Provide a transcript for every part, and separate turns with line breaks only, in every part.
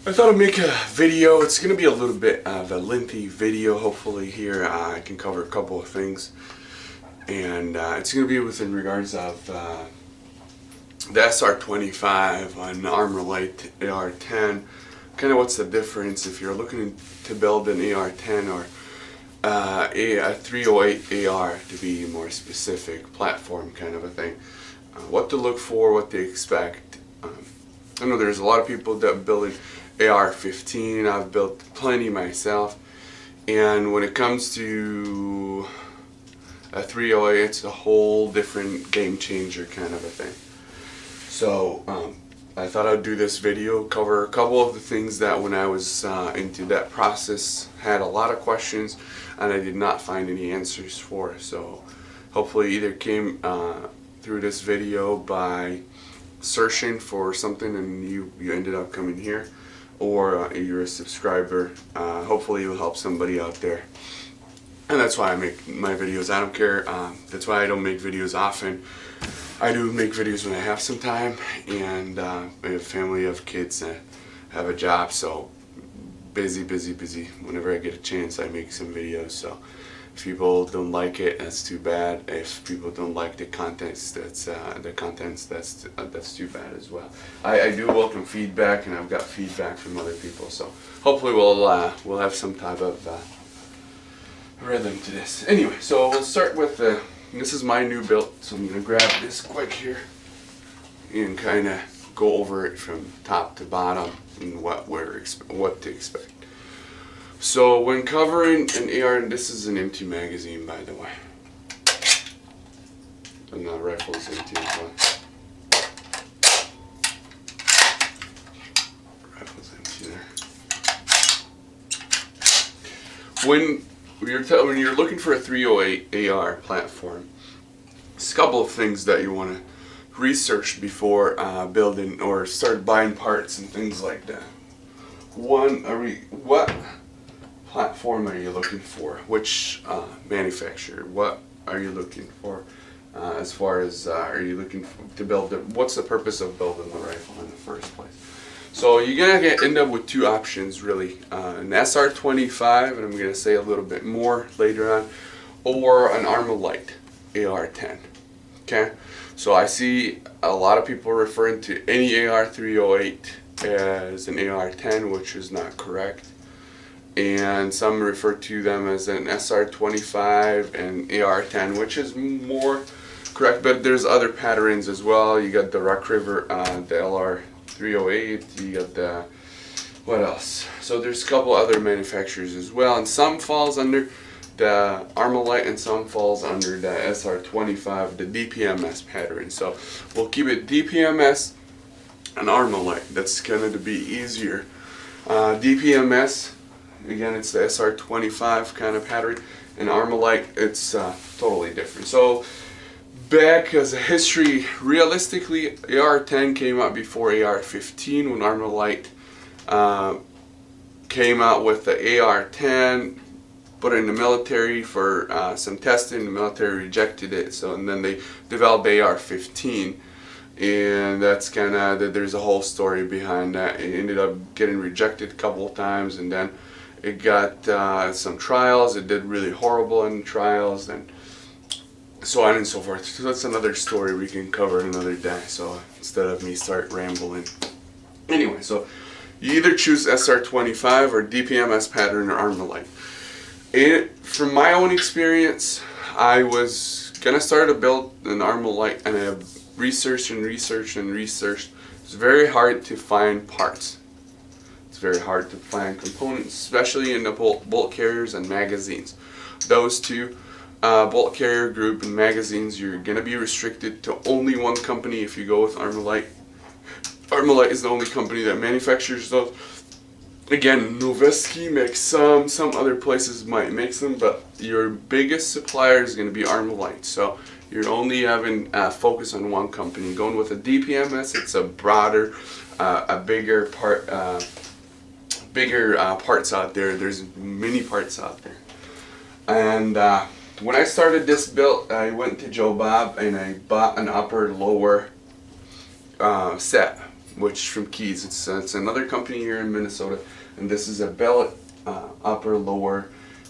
I thought I'd make a video. It's going to be a little bit of a lengthy video. Hopefully here I can cover a couple of things. And it's going to be within regards of the SR25 on ArmaLite AR10. Kind of what's the difference if you're looking to build an AR10 or a 308 AR to be more specific, platform kind of a thing. What to look for, what to expect. I know there's a lot of people that building AR-15. I've built plenty myself, and when it comes to a 308, it's a whole different game changer kind of a thing. So I thought I'd do this video, cover a couple of the things that when I was into that process had a lot of questions and I did not find any answers for. So hopefully either came through this video by searching for something and you ended up coming here, or you're a subscriber. Hopefully it will help somebody out there. And that's why I make my videos. I don't care. That's why I don't make videos often. I do make videos when I have some time, and I have a family, I have kids, I have a job, so busy. Whenever I get a chance I make some videos. So if people don't like it, that's too bad. If people don't like the contents, that's too bad as well. I do welcome feedback, and I've got feedback from other people. So hopefully we'll have some type of rhythm to this. Anyway, so we'll start with this is my new build. So I'm gonna grab this quick here and kind of go over it from top to bottom and what to expect. So when covering an AR, and this is an empty magazine, by the way, and the rifle is empty as well. Rifle's empty there. When you're looking for a 308 AR platform, there's a couple of things that you want to research before building or start buying parts and things like that. One, what platform are you looking for? Which manufacturer? What are you looking for? As far as are you looking to build it? What's the purpose of building the rifle in the first place? So you're gonna end up with two options really: an SR25, and I'm gonna say a little bit more later on, or an ArmaLite AR10. Okay, so I see a lot of people referring to any AR308 as an AR10, which is not correct. And some refer to them as an SR25 and AR10, which is more correct, but there's other patterns as well. You got the Rock River, the LR-308, you got the, what else? So there's a couple other manufacturers as well, and some falls under the ArmaLite and some falls under the SR25, the DPMS pattern. So we'll keep it DPMS and ArmaLite. That's going to be easier. DPMS, again, it's the SR25 kind of pattern, and ArmaLite, it's totally different. So back as a history, realistically, AR10 came out before AR15 when ArmaLite came out with the AR10, put it in the military for some testing. The military rejected it, so and then they developed AR15, and that's kind of, there's a whole story behind that. It ended up getting rejected a couple of times, and then it got some trials. It did really horrible in trials, and so on and so forth. So that's another story we can cover another day, so instead of me start rambling. Anyway, so you either choose SR25 or DPMS pattern or ArmaLite. From my own experience, I was gonna start to build an ArmaLite, and I have researched. It's very hard to find parts. It's very hard to find components, especially in the bolt carriers and magazines. Those two, bolt carrier group and magazines, you're going to be restricted to only one company if you go with ArmaLite. ArmaLite is the only company that manufactures those. Again, Noveski makes some other places might make them, but your biggest supplier is going to be ArmaLite. So you're only having focus on one company. Going with a DPMS, it's a broader, a bigger parts out there. There's many parts out there. And when I started this build, I went to Joe Bob and I bought an upper lower set which from Keys. It's another company here in Minnesota, and this is a billet upper lower.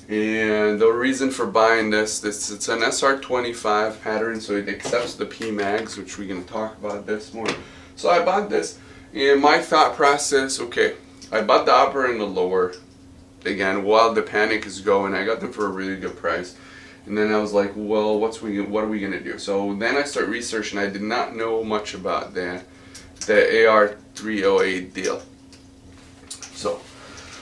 And the reason for buying this it's an SR25 pattern, so it accepts the PMags, which we're going to talk about this more. So I bought this, and my thought process, okay, I bought the upper and the lower. Again, while the panic is going, I got them for a really good price. And then I was like, well, what are we going to do? So then I start researching. I did not know much about the AR1008 deal. So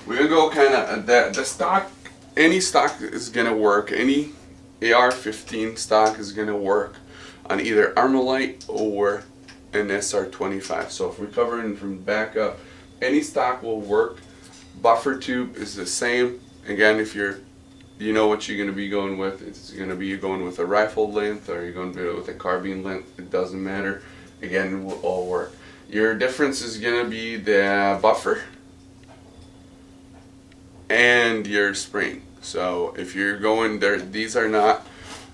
we're going to go kind of, the stock, any stock is going to work. Any AR-15 stock is going to work on either ArmaLite or an SR25. So if we're covering from back up, any stock will work. Buffer tube is the same. Again, if you know what you're going to be going with. It's going to be going with a rifle length, or you're going to be with a carbine length. It doesn't matter. Again, it will all work. Your difference is going to be the buffer and your spring. So if you're going there, these are not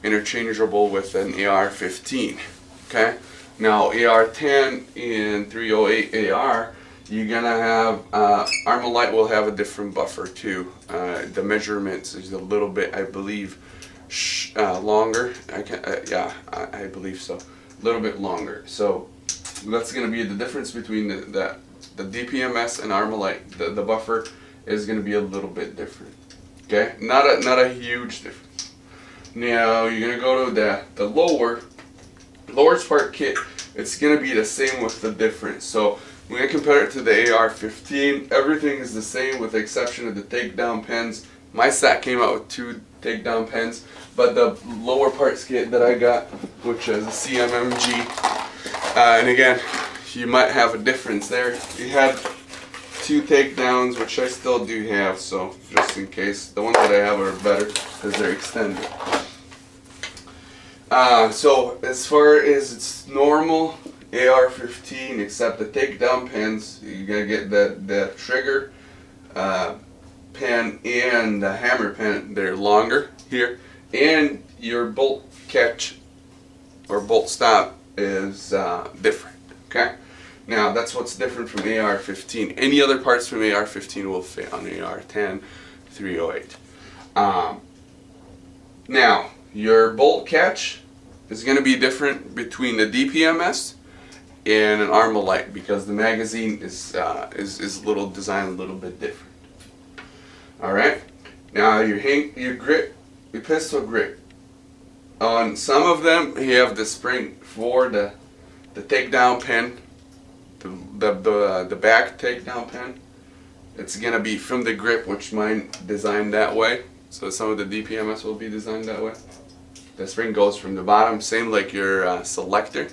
interchangeable with an AR-15. Okay. Now AR-10 and 308 AR, you're gonna have ArmaLite will have a different buffer too. The measurements is a little bit, I believe, longer. I believe so. A little bit longer. So that's gonna be the difference between the DPMS and ArmaLite. The buffer is gonna be a little bit different. Okay, not a huge difference. Now you're gonna go to the lower part kit. It's gonna be the same with the difference. So when I compare it to the AR-15, everything is the same with the exception of the takedown pins. My set came out with 2 takedown pins, but the lower parts kit that I got, which is a CMMG, and again, you might have a difference there. You had 2 takedowns, which I still do have, so just in case. The ones that I have are better because they're extended. So as far as it's normal AR-15, except the takedown pins, you're gonna get the trigger pin and the hammer pin. They're longer here, and your bolt catch or bolt stop is different. Okay, now that's what's different from AR-15. Any other parts from AR-15 will fit on AR-10, 308. Now your bolt catch is going to be different between the DPMS and an ArmaLite because the magazine is little designed a little bit different. All right. Now your grip, your pistol grip. On some of them, you have the spring for the takedown pin, the back takedown pin. It's gonna be from the grip, which mine designed that way. So some of the DPMS will be designed that way. The spring goes from the bottom, same like your selector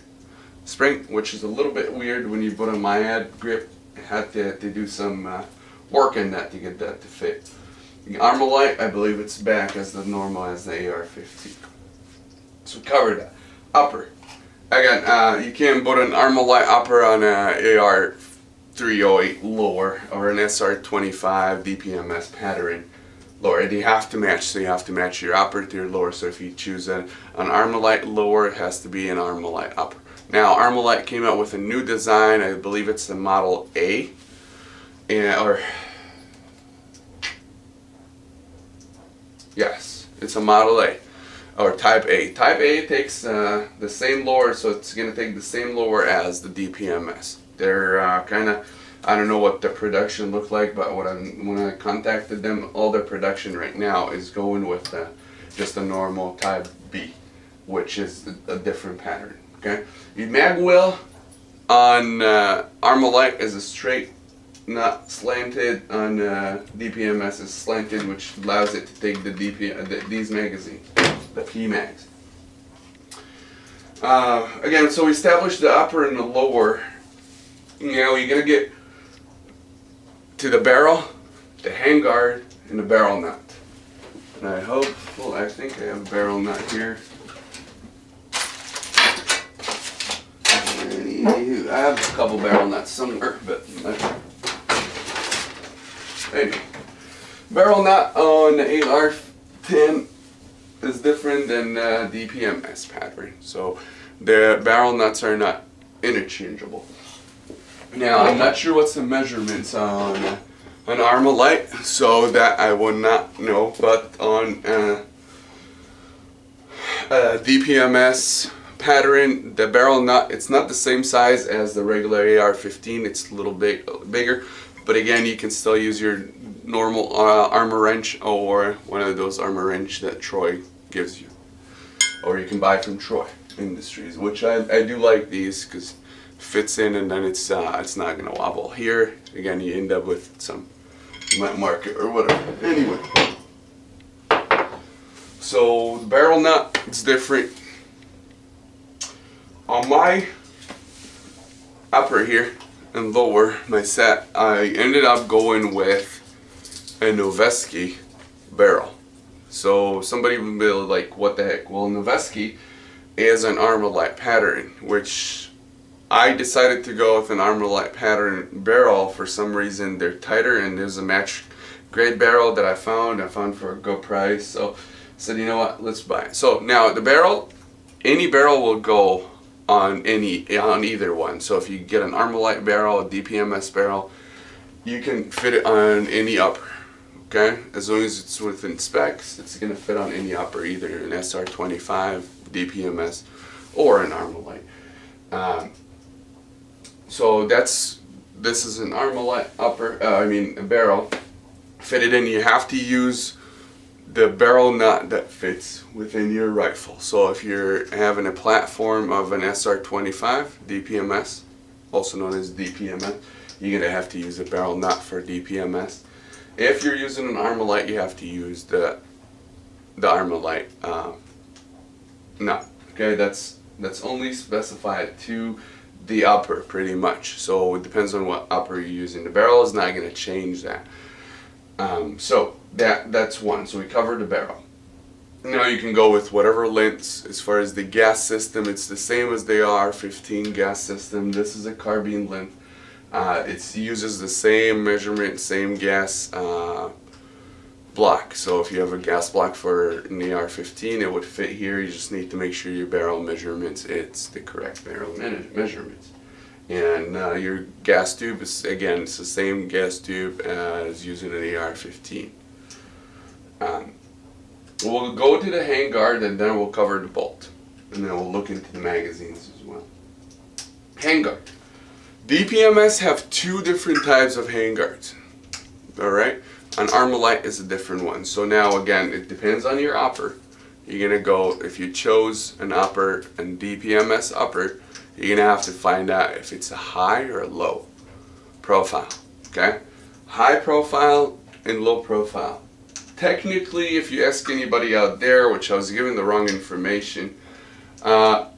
spring, which is a little bit weird when you put on my ad grip. I had to do some work in that to get that to fit. The ArmaLite, I believe it's back as the normal as the AR-15. So we covered that. Upper. Again, you can't put an ArmaLite upper on a AR-308 lower or an SR25 DPMS pattern lower. They have to match, so you have to match your upper to your lower. So if you choose an ArmaLite lower, it has to be an ArmaLite upper. Now ArmaLite came out with a new design. I believe it's the Model A, yes, it's a Model A or Type A. Type A takes the same lower, so it's going to take the same lower as the DPMS. They're kind of, I don't know what the production looked like, but when I contacted them, all their production right now is going with just a normal Type B, which is a different pattern. Okay, the mag wheel on ArmaLite is a straight, not slanted. On DPMS is slanted, which allows it to take these magazines, the P mags. Again, so we established the upper and the lower. Now you're gonna get to the barrel, the handguard, and the barrel nut. And I think I have a barrel nut here. I have a couple barrel nuts somewhere, but anyway. Barrel nut on the AR-10 is different than DPMS pattern, so the barrel nuts are not interchangeable. Now, I'm not sure what's the measurements on an ArmaLite, so that I would not know, but on DPMS pattern, the barrel nut, it's not the same size as the regular AR-15, it's a little bit bigger, but again, you can still use your normal armor wrench or one of those armor wrench that Troy gives you, or you can buy from Troy Industries, which I do like these because fits in and then it's not gonna wobble. Here again, you end up with some, you might mark it or whatever. Anyway, so the barrel nut, it's different. On my upper here and lower, my set, I ended up going with a Noveski barrel. So somebody would be like, what the heck? Well, Noveski is an ArmaLite pattern, which I decided to go with an ArmaLite pattern barrel. For some reason they're tighter, and there's a match grade barrel that I found for a good price. So I said, you know what, let's buy it. So now the barrel, any barrel will go on either one. So if you get an ArmaLite barrel, a DPMS barrel, you can fit it on any upper. Okay, as long as it's within specs, it's gonna fit on any upper, either an SR25, DPMS, or an ArmaLite. So this is an ArmaLite upper, a barrel fitted in. You have to use the barrel nut that fits within your rifle. So if you're having a platform of an SR25 DPMS, also known as DPMS, you're gonna have to use a barrel nut for DPMS. If you're using an ArmaLite, you have to use the ArmaLite nut. Okay, that's only specified to the upper pretty much. So it depends on what upper you're using. The barrel is not going to change that. So that's one. So we covered the barrel. Now you can go with whatever lengths. As far as the gas system, it's the same as the AR-15 gas system. This is a carbine length. It uses the same measurement, same gas block. So if you have a gas block for an AR-15, it would fit here. You just need to make sure your barrel measurements, it's the correct barrel measurements. And your gas tube is, again, it's the same gas tube as using an AR-15. We'll go to the handguard and then we'll cover the bolt. And then we'll look into the magazines as well. Handguard. DPMS have two different types of handguards. Alright? An ArmaLite is a different one. So now again, it depends on your upper. You're going to go, if you chose an upper and DPMS upper, you're going to have to find out if it's a high or a low profile. Okay? High profile and low profile. Technically, if you ask anybody out there, which I was given the wrong information,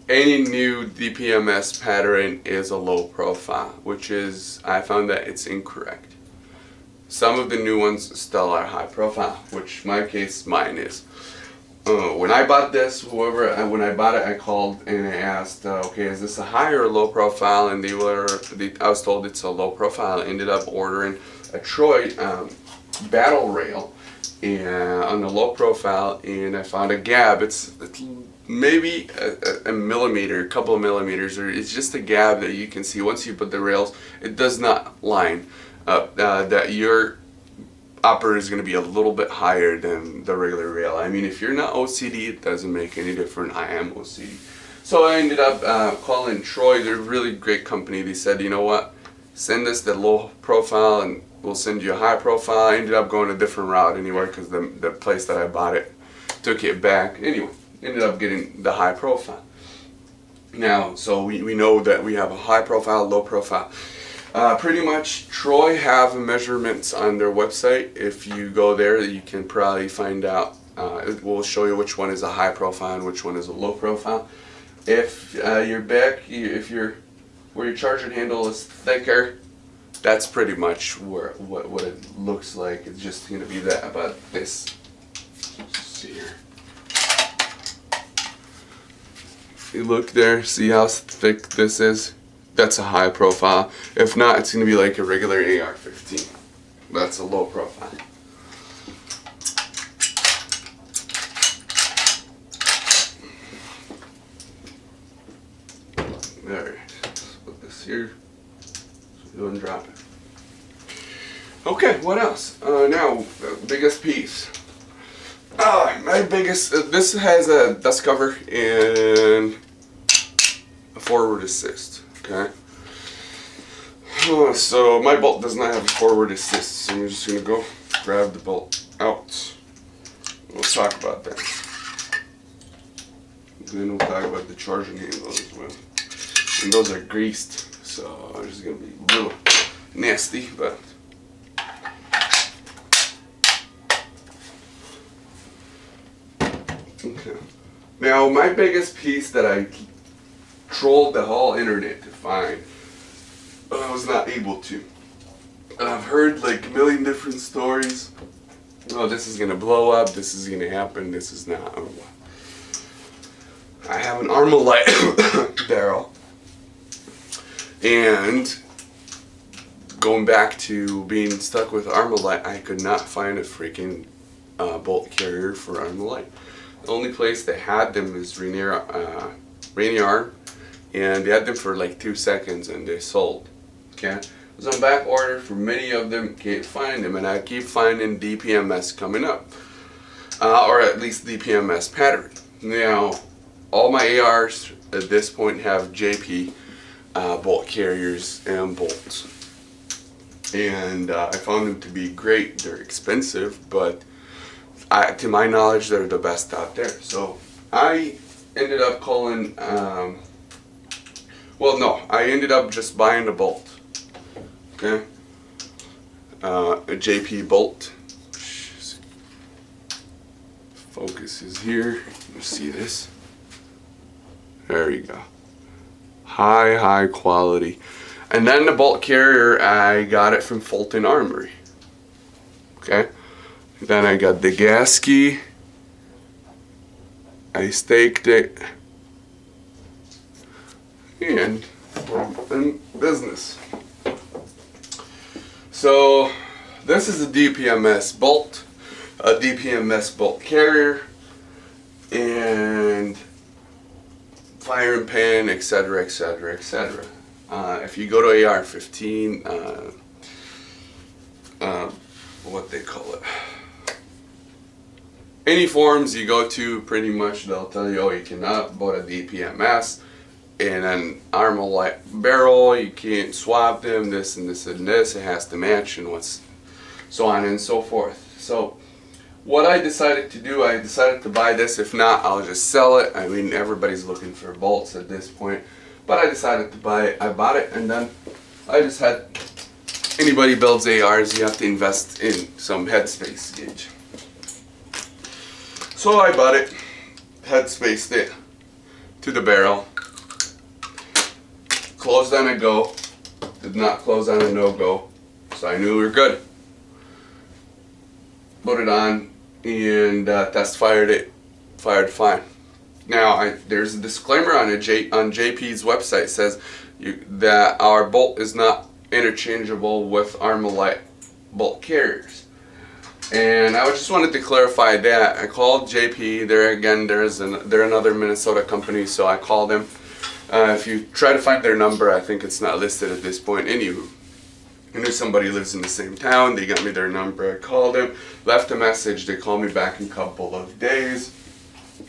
any new DPMS pattern is a low profile, which is, I found that it's incorrect. Some of the new ones still are high profile, which in my case, mine is. When I bought this, when I bought it, I called and I asked, okay, is this a high or a low profile? And I was told it's a low profile. I ended up ordering a Troy battle rail on the low profile, and I found a gap. It's maybe a millimeter, a couple of millimeters, or it's just a gap that you can see once you put the rails. It does not line up that your upper is going to be a little bit higher than the regular rail. I mean, if you're not OCD, it doesn't make any difference. I am OCD. So I ended up calling Troy. They're a really great company. They said, you know what, send us the low profile and we'll send you a high profile. I ended up going a different route anyway because the place that I bought it took it back. Anyway, ended up getting the high profile. Now, so we know that we have a high profile, low profile. Pretty much Troy have measurements on their website. If you go there, you can probably find out. It will show you which one is a high profile and which one is a low profile. If your back, where your charger handle is thicker, that's pretty much what it looks like. It's just going to be that about this. Let's see here. If you look there, see how thick this is? That's a high profile. If not, it's going to be like a regular AR-15. That's a low profile. Alright, let's put this here so Don't drop it. Okay, what else? Now, biggest piece. My biggest, this has a dust cover and a forward assist, okay? So my bolt does not have a forward assist, so I'm just going to go grab the bolt out. We'll talk about that. Then we'll talk about the charging handles as well. And those are greased, so it's going to be a little nasty, but... Okay. Now, my biggest piece that I trolled the whole internet to find, I was not able to. And I've heard like a million different stories. Oh, this is gonna blow up, this is gonna happen, this is not. I have an ArmaLite barrel. And going back to being stuck with ArmaLite, I could not find a freaking bolt carrier for ArmaLite. The only place they had them is Rainier, and they had them for like 2 seconds and they sold. Okay, I was on back order for many of them, can't find them, and I keep finding DPMS coming up, or at least DPMS pattern. Now, all my ARs at this point have JP bolt carriers and bolts, and I found them to be great. They're expensive, but to my knowledge, they're the best out there. So I ended up calling, well, no, I ended up just buying a bolt. Okay, a JP bolt. Focus is here. You see this? There you go. High quality. And then the bolt carrier, I got it from Fulton Armory. Okay. Then I got the gasket. I staked it. And we're in business. So this is a DPMS bolt, a DPMS bolt carrier, and fire and pin, etc., etc., etc. If you go to AR10, what they call it, any forums you go to, pretty much they'll tell you, oh, you cannot buy a DPMS and an ArmaLite barrel, you can't swap them, this and this and this, it has to match, and what's so on and so forth. So what I decided to do, I decided to buy this. If not, I'll just sell it. I mean, everybody's looking for bolts at this point, but I decided to buy it. I bought it, and then I just had, anybody builds ARs, you have to invest in some headspace gauge. So I bought it, headspaced it to the barrel, closed on a go, did not close on a no-go, so I knew we were good. Put it on and test fired it, fired fine. Now there's a disclaimer on JP's website, says that our bolt is not interchangeable with ArmaLite bolt carriers. And I just wanted to clarify that. I called JP. They're another Minnesota company, so I called them. If you try to find their number, I think it's not listed at this point. Anywho, I knew somebody lives in the same town. They got me their number. I called them, left a message. They called me back in a couple of days,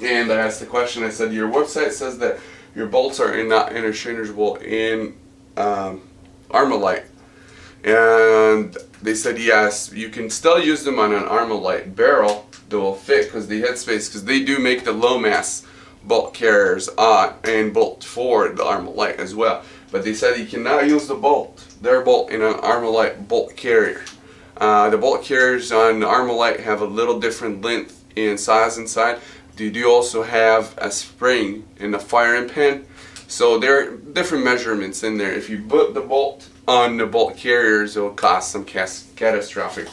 and I asked the question. I said, your website says that your bolts are not interchangeable in ArmaLite. And they said yes, you can still use them on an ArmaLite barrel that will fit, because the headspace, because they do make the low mass bolt carriers and bolt for the ArmaLite as well. But they said you cannot use their bolt in an ArmaLite bolt carrier. The bolt carriers on the ArmaLite have a little different length and size inside. They do also have a spring in the firing pin, so there are different measurements in there. If you put the bolt on the bolt carriers, it will cause some catastrophic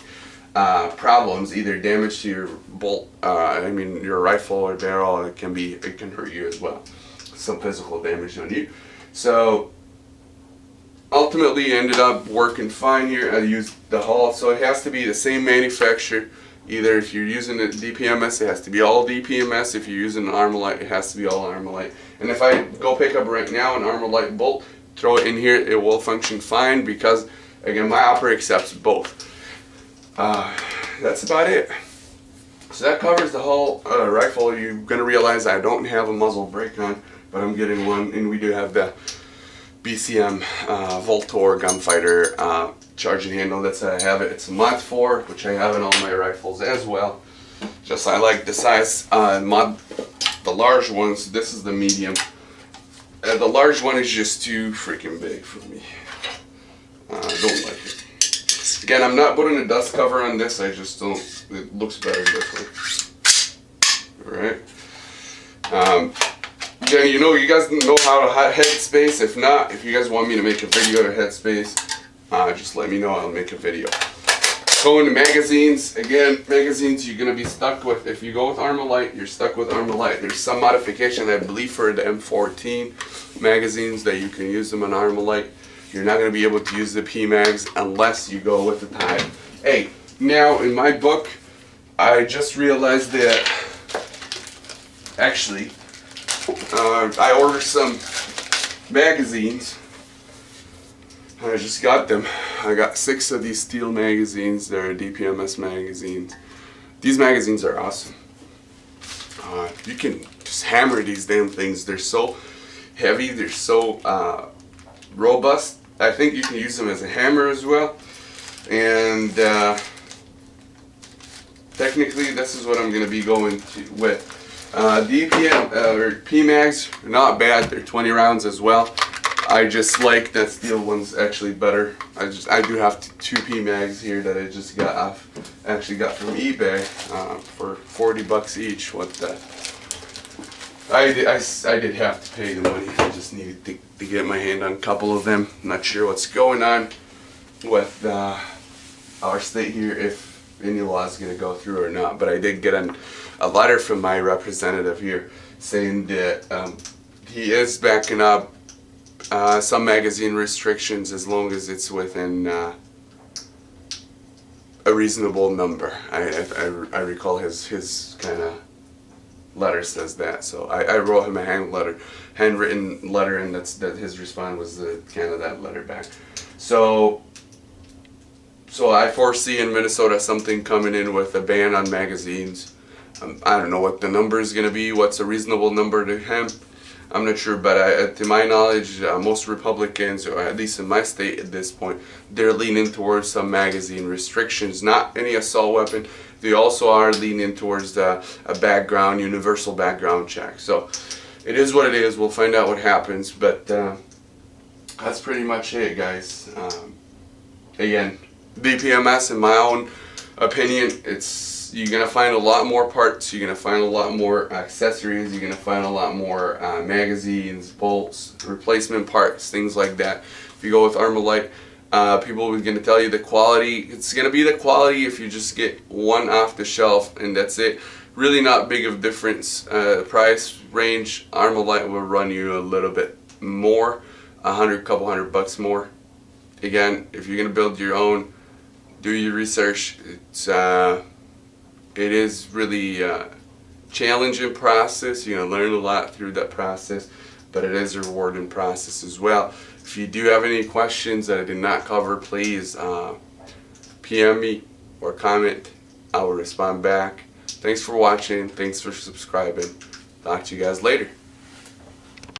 problems, either damage to your bolt, your rifle or barrel. It can hurt you as well, some physical damage on you. So ultimately ended up working fine here. I used the hull, so it has to be the same manufacturer. Either if you're using a DPMS, it has to be all DPMS. If you're using an ArmaLite, it has to be all ArmaLite. And if I go pick up right now an ArmaLite bolt, throw it in here, it will function fine because, again, my operator accepts both. That's about it. So that covers the whole rifle. You're going to realize I don't have a muzzle brake on, but I'm getting one, and we do have the BCM Voltor gunfighter charging handle. That's how I have it. It's a Mod 4, which I have in all my rifles as well. Just I like the size. The large ones, this is the medium. The large one is just too freaking big for me. Don't like it. Again, I'm not putting a dust cover on this. I just don't. It looks better this way. Alright. Again, you guys know how to headspace. If not, if you guys want me to make a video to headspace, just let me know. I'll make a video. Going to magazines. Again, magazines you're going to be stuck with. If you go with ArmaLite, you're stuck with ArmaLite. There's some modification, I believe, for the M14 magazines that you can use them on ArmaLite. You're not going to be able to use the PMags unless you go with the Type. Hey, now in my book, I just realized that actually I ordered some magazines. I just got them. I got 6 of these steel magazines. They're DPMS magazines. These magazines are awesome. You can just hammer these damn things. They're so heavy. They're so robust. I think you can use them as a hammer as well. And technically, this is what I'm going to be going with. PMags, not bad. They're 20 rounds as well. I just like that steel one's actually better. I do have 2 PMags here that I just got from eBay for 40 bucks each. What the? I did have to pay the money. I just needed to get my hand on a couple of them. I'm not sure what's going on with our state here, if any law is going to go through or not. But I did get a letter from my representative here saying that he is backing up some magazine restrictions as long as it's within a reasonable number. I recall his kind of letter says that. So I wrote him a handwritten letter, and that his response was kind of that letter back. So I foresee in Minnesota something coming in with a ban on magazines. I don't know what the number is going to be. What's a reasonable number to him? I'm not sure, but to my knowledge, most Republicans, or at least in my state at this point, they're leaning towards some magazine restrictions. Not any assault weapon. They also are leaning towards a universal background check. So it is what it is. We'll find out what happens, but that's pretty much it, guys. Again, DPMS, in my own opinion, you're gonna find a lot more parts. You're gonna find a lot more accessories. You're gonna find a lot more magazines, bolts, replacement parts, things like that. If you go with ArmaLite, people are gonna tell you the quality. It's gonna be the quality if you just get one off the shelf and that's it. Really not big of a difference. Price range, ArmaLite will run you a little bit more, couple hundred bucks more. Again, if you're gonna build your own, do your research. It is really a challenging process. You're going to learn a lot through that process, but it is a rewarding process as well. If you do have any questions that I did not cover, please PM me or comment. I will respond back. Thanks for watching. Thanks for subscribing. Talk to you guys later.